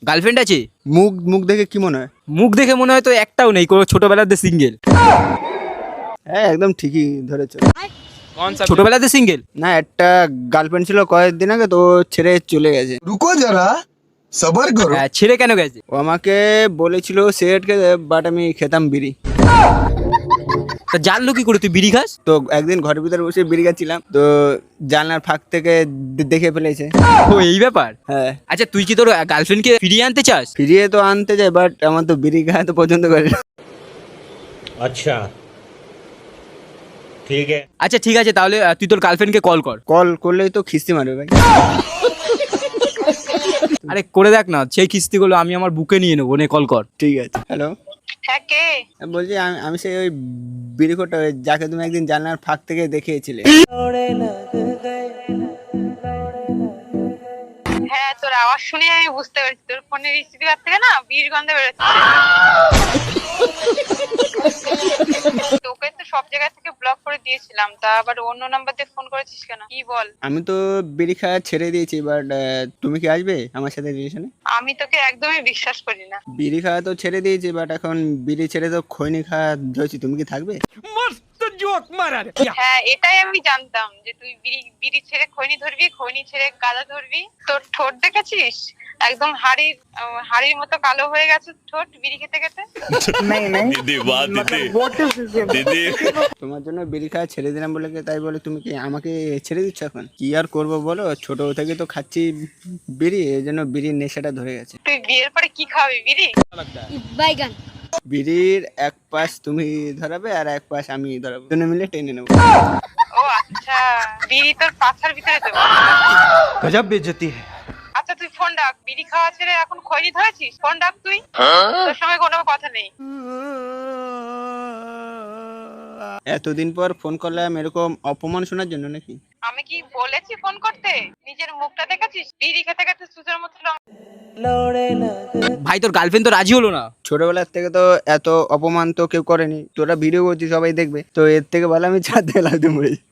Girlfriend আছে? মুখ মুখ দেখে কি মনে হয়? মুখ দেখে মনে হয় তো একটাও নেই, কোনো ছোটবেলাতে সিঙ্গেল। হ্যাঁ একদম ঠিকই ধরেছো। ছোটবেলাতে সিঙ্গেল? না, একটা গার্লফ্রেন্ড ছিল কয়েকদিন আগে, তো ছেড়ে চলে গেছে। रुको जरा सबर करो। হ্যাঁ, ছেড়ে কেন গেছে? ও আমাকে বলেছিল সিগারেট খেতে, বাট আমি খেতাম বিড়ি। তা জানলো কি করে তুই বিড়ি খাস? তো একদিন ঘরের ভিতরে বসে বিড়ি খাচ্ছিলাম, তো জানলার ফাঁক থেকে দেখে ফেলেছে। ও এই ব্যাপার। হ্যাঁ, আচ্ছা, তুই কি তোর গার্লফ্রেন্ডকে ফিরিয়ে আনতে চাস? ফিরিয়ে তো আনতে যায়, বাট আমার তো বিড়ি খাওয়া তো পছন্দ করে না। अच्छा ठीक है। আচ্ছা ঠিক আছে, তাহলে তুই তোর গার্লফ্রেন্ডকে কল কর। কল করলেই তো খিস্তি মারবে ভাই। আরে করে দেখ না, সেই কিস্তিগুলো আমি আমার বুকে নিয়ে নেবো, নে কল কর। ঠিক আছে। হ্যালো, হ্যাঁ কে? বলছি আমি সেই ওই বিড়িখোরটা, ওই যাকে তুমি একদিন জানলার ফাঁক থেকে দেখিয়েছিলে। হ্যাঁ, তোর আওয়াজ শুনে আমি বুঝতে পারছি তোর ফোনের স্পিকার থেকে না বিড়ির গন্ধ বেরোচ্ছে। তোকে তো সব জায়গা থেকে ব্লক করে দিয়েছিলাম, তা আবার অন্য নাম্বার দিয়ে ফোন করেছিস কেন? কি বল? আমি তো বিড়ি খাওয়া ছেড়ে দিয়েছি, বাট তুমি কি আসবে আমার সাথে রিলেশনে? আমি তোকে একদমই বিশ্বাস করি না। বিড়ি খাওয়া তো ছেড়ে দিয়েছি, বাট এখন বিড়ি ছেড়ে তো খৈনি খাওয়া ধরেছি। তুমি কি থাকবে? হ্যাঁ, এটাই আমি জানতাম যে তুই বিড়ি বিড়ি ছেড়ে খৈনি ধরবি, খৈনি ছেড়ে গাঁজা ধরবি। তোর ঠোঁট দেখেছিস? একদম হাড়ির মতো কালো হয়ে গেছে ঠোঁট বিড়ি খেতে খেতে। दीदी वाह दीदी दीदी। তোমার জন্য বিড়ি খাওয়া ছেড়ে দিলাম বলে কি তাই বলে তুমি কি আমাকে ছেড়ে দিচ্ছ? এখন কি আর করবো বলো, ছোট থেকে তো খাচ্ছি বিড়ি, এই জন্য বিড়ির নেশাটা ধরে গেছে। তুই বিয়ের পরে কি খাবি? বিড়ি? বাইগান। বিড়ির এক পাশ তুমি ধরাবে আর এক পাশ আমি ধরাবো, দুজনে মিলে টেনে নেবো। ও আচ্ছা, বিড়ি তোর পাছার ভিতরে দেবো। गजब बेइज्जती है। আচ্ছা তুই ফোন ডাক, বিড়ি খাওয়া ছেড়ে এখন খৈনি ধরেছিস, ফোন ডাক তুই। তোর সঙ্গে কোনো কথা নেই। এতদিন পর ফোন করলাম এরকম অপমান শোনার জন্য নাকি? আমি কি বলেছি ফোন করতে? নিজের মুখটা দেখেছিস? বিড়ি খেতে খেতে সুজের মতো ভাই তোর গার্লফ্রেন্ড তো রাজি হলো না। ছোটবেলার থেকে তো এত অপমান তো কেউ করেনি। তোরা ভিডিও করছিস, সবাই দেখবে, তো এর থেকে ভালো আমি ছাদ থেকে লাফ দিয়ে মরে যাই।